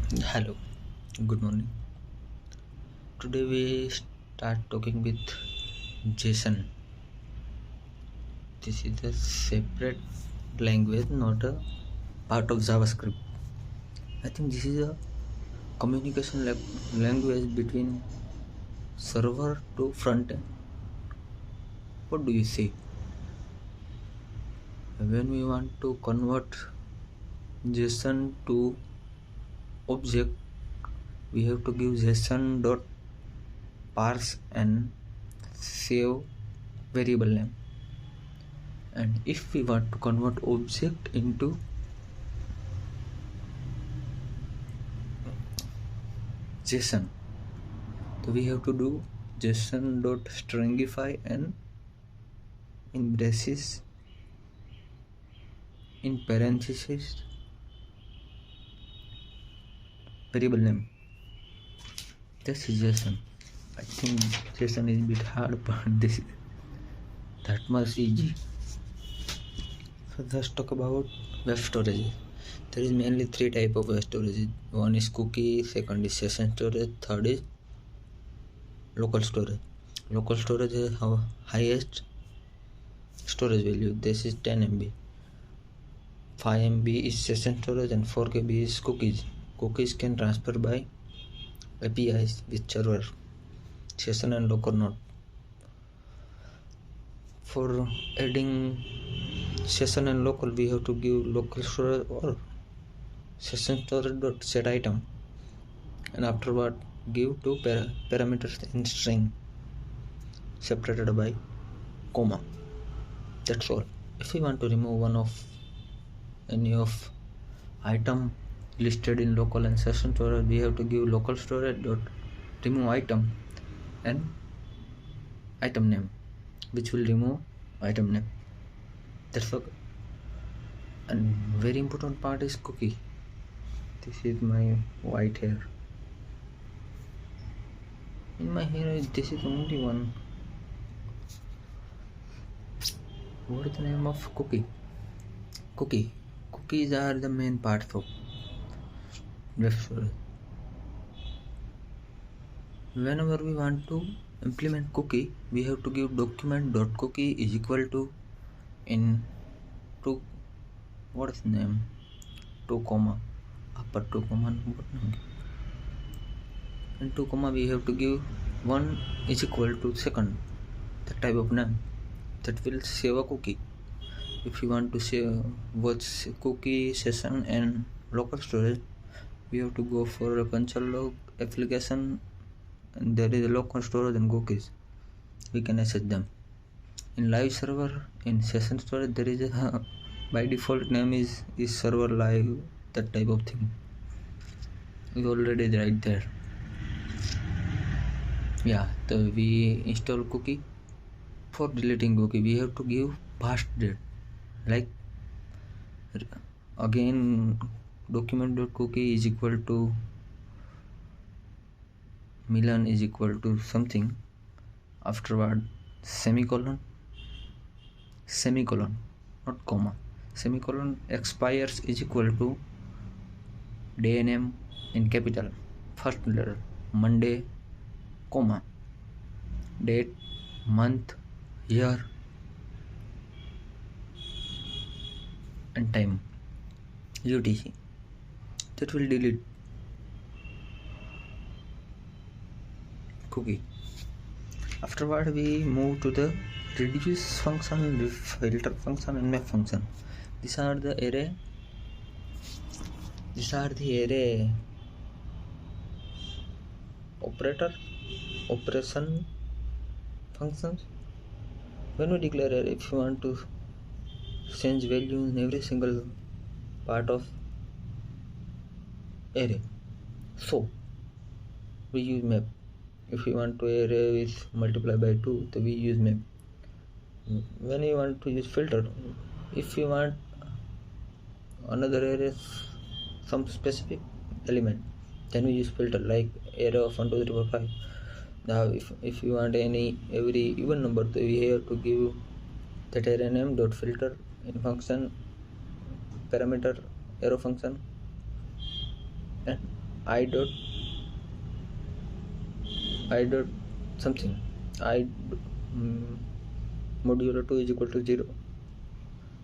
Hello, good morning. Today we start talking with jeson. This is a separate language, not a part of JavaScript. I think this is a communication language between server to front end. What do you say? When we want to convert JSON to object, we have to give JSON dot parse and save variable name. And if we want to convert object into JSON, so we have to do JSON dot stringify and in braces in parentheses variable name. This is JSON. I think JSON is a bit hard, but this is that much easy. So let's talk about web storage. There is mainly three type of web storage. One is cookie, second is session storage, third is local storage. Local storage is our highest storage value. This is 10 MB. 5 MB is session storage and 4 KB is cookies. Cookies can transfer by APIs with server, session and local node. For adding session and local, we have to give local storage or session storage dot set item, and afterward give two parameters in string separated by comma. That's all. If we want to remove one of any of item listed in local and session storage, we have to give local storage dot remove item and item name, which will remove item name. That's all. And very important part is cookie. This is my white hair. In my hair, this is only one. What is the name of cookie? Cookies are the main parts of web storage. Whenever we want to implement cookie, we have to give document.cookie is equal to in two, what is the name? 2 comma upper 2 comma and 2 comma we have to give 1 is equal to second, the type of name that will save a cookie. If you want to save both cookie, session and local storage, we have to go for a console log application, and there is a local storage and cookies. We can access them. In live server, in session storage, there is a by default name is server live, that type of thing. We already right there. Yeah, so we install cookie. For deleting cookie, we have to give past date. Like again, document.cookie is equal to Milan is equal to something. Afterward, semicolon, not comma. Semicolon expires is equal to day name in capital, first letter, Monday, comma, date, month, year and time, UTC. That will delete cookie. Afterward, we move to the reduce function, filter function and map function. These are the array operation functions. When we declare array, if you want to change value in every single part of array, so we use map. If we want to array is multiply by 2, so we use map. When you want to use filter, if you want another array some specific element, then we use filter, like array of 1 2 3 4 5. Now if you want every even number, so we have to give that array name dot filter in function parameter arrow function, and I dot I dot something I mm, modulo 2 is equal to 0,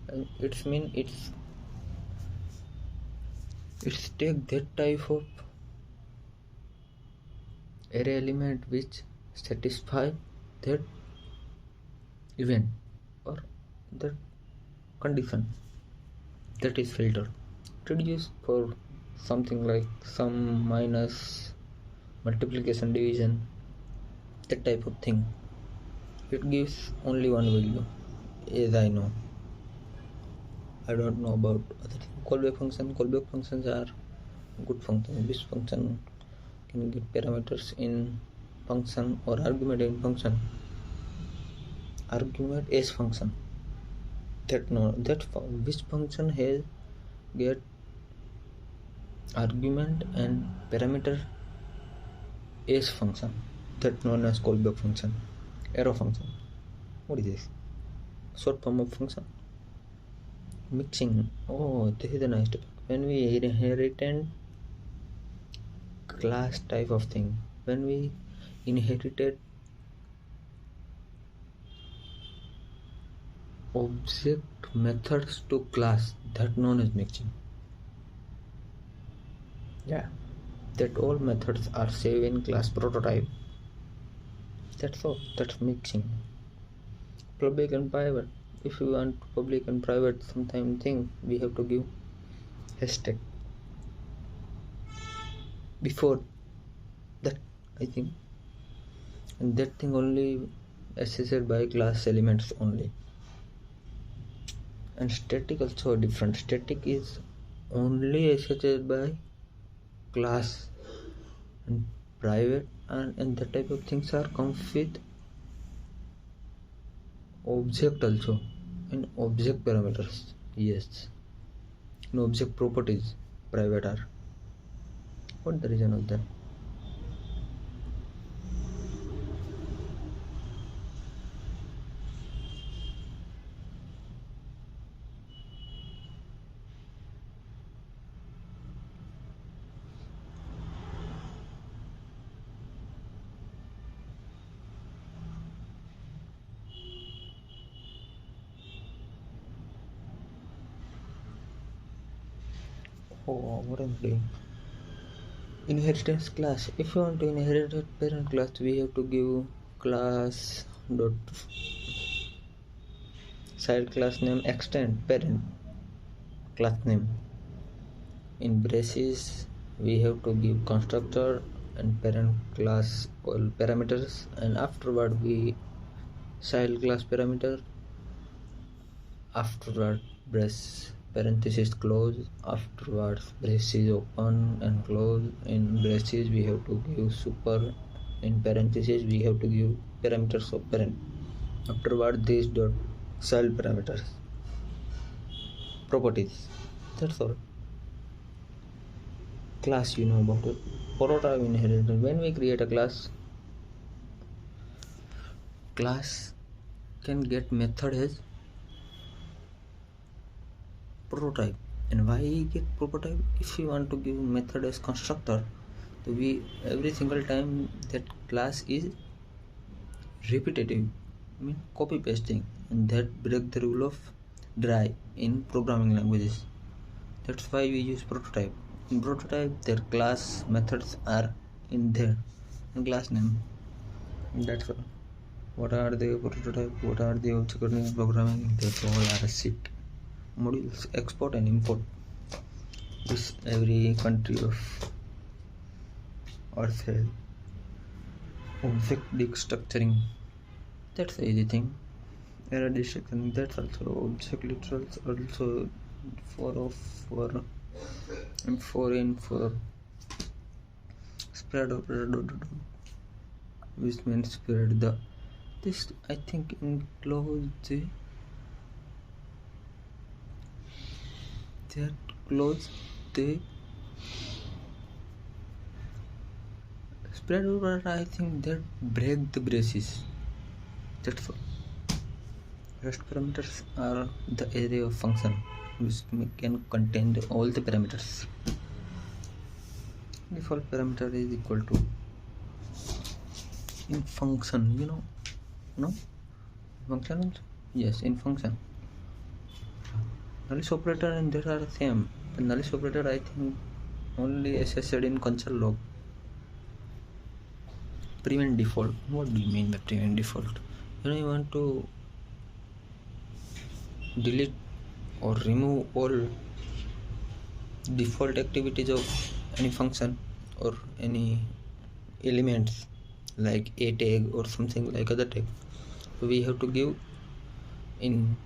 and it's take that type of array element which satisfy that event or that condition, that is filter. It is used for something like sum, minus, multiplication, division, that type of thing. It gives only one value, as I know. I don't know about other things. Callback functions are good functions. This function can get parameters in function or argument in function. Argument is function. Which function has get argument and parameter is function, that known as callback function. Arrow function, what is this? Short form of function. Mixing, oh, this is a nice topic. When we inherited class type of thing, when we inherited object methods to class, that known as mixing. Yeah, that all methods are saved in class prototype. That's all. That's mixing. Public and private. If you want public and private sometime thing, we have to give hashtag before that, I think, and that thing only accessed by class elements only. And static also different. Static is only accessed by class, and private and that type of things are come with object also, and object parameters. Yes, and object properties private are. What the reason of that? Oh, what I'm doing. Inheritance class. If you want to inherit a parent class, we have to give class dot child class name extend parent class name. In braces, we have to give constructor and parent class all parameters, and afterward we child class parameter. Afterward brace parenthesis close, afterwards braces open and close. In braces we have to give super, in parenthesis we have to give parameters of parent. Afterward this dot child parameters properties. That's all. Class, you know about it. Prototype inheritance. When we create a class can get method as prototype. And why get prototype? If you want to give method as constructor, so we every single time that class is repetitive, I mean copy pasting, and that break the rule of dry in programming languages. That's why we use prototype. In prototype, their class methods are in there and class name. And that's all. What are the prototype? What are the object-oriented programming? That's all are a sheet. Modules export and import. This every country of earth has. Object destructuring. That's the easy thing. Error destruction. That's also object literals also for spread operator, which means spread the. This I think includes the that close the spread operator. I think that break the braces. That's all. Rest parameters are the array of function which can contain all the parameters. Default parameter is equal to in function, no function also? Yes, in function. Null operator and there are same. The null operator I think only assessed in console log. Prevent default. What do you mean by prevent default? You want to delete or remove all default activities of any function or any elements like a tag or something like other tag. So we have to give in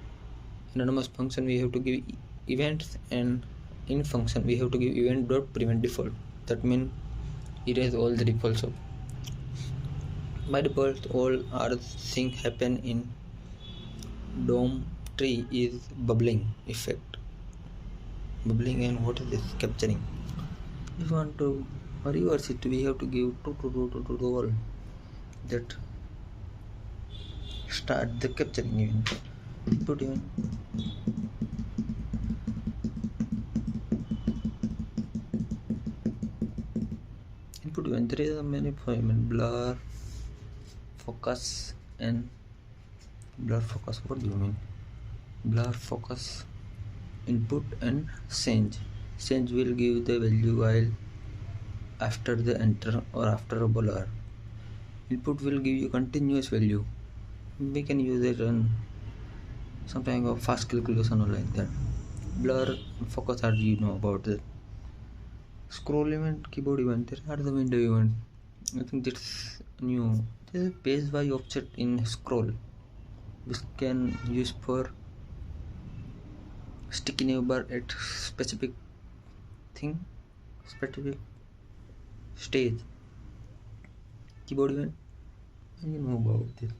anonymous function we have to give events, and in function we have to give event dot prevent default. That means erase all the defaults of. By default all our things happen in DOM tree is bubbling effect. Bubbling, and what is this? Capturing. If you want to reverse it, we have to give to all that start the capturing event. Input event. Input event. There is a many format: blur, focus, and blur focus. What do you mean? Blur focus, input, and change. Change will give the value while after the enter or after a blur. Input will give you continuous value. We can use it on some kind of fast calculation or like that. Blur, focus are about that. Scroll event, keyboard event, there are the window event. I think that's new. There is a page by offset in scroll, which can use for sticky neighbor at specific thing, specific stage. Keyboard event, about this.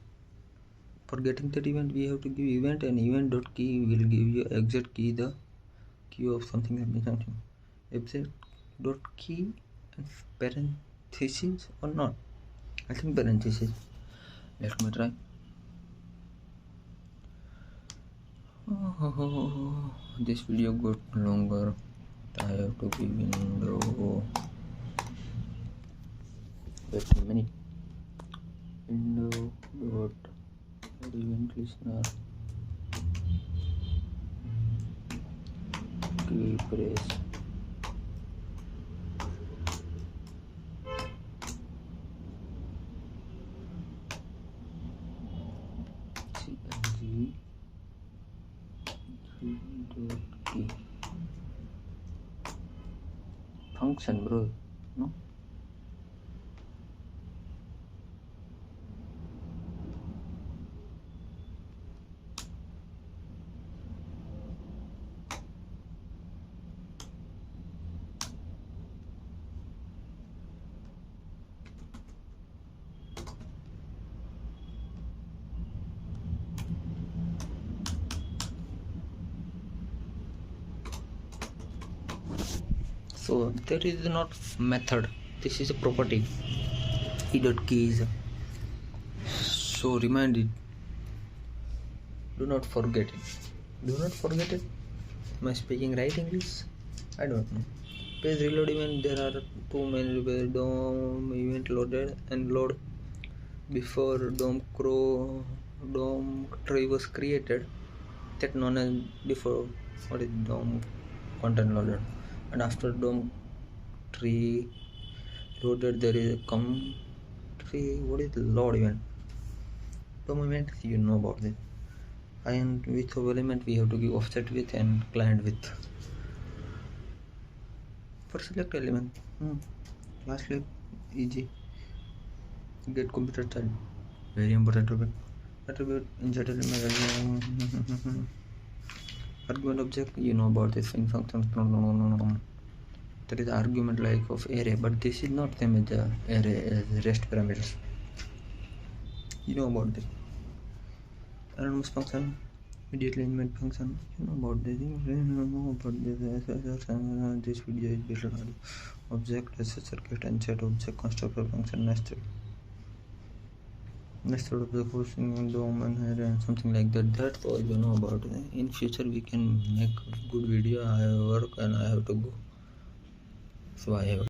For getting that event, we have to give event, and event dot key will give you exact key, the key of something. Exact dot key and parenthesis or not. I think parenthesis. Let me try. This video got longer. I have to give window. Wait a minute. Window dot event listener. Key press. Key function, bro. No. So there is not method, this is a property. E dot key is so remind it, do not forget it. Am I speaking right English? I don't know. Page reload event, there are two main DOM event loaded and load. Before DOM tree was created, that known as before what is DOM content loaded, and after DOM tree loaded there is a come tree. What is load event? DOM event, about it. And with our element we have to give offset width and client width. For select element, lastly easy. Get computer child, very important topic. Attribute insert element. Argument object, about this in functions. No. There is argument like of array, but this is not same as the array as rest parameters. About this. Anonymous function, immediately element function. About this. This video is built on object as a circuit and set object constructor function nested object hosting DOM and array and something like that. That's all about it. In future we can make good video. I have work and I have to go, so I have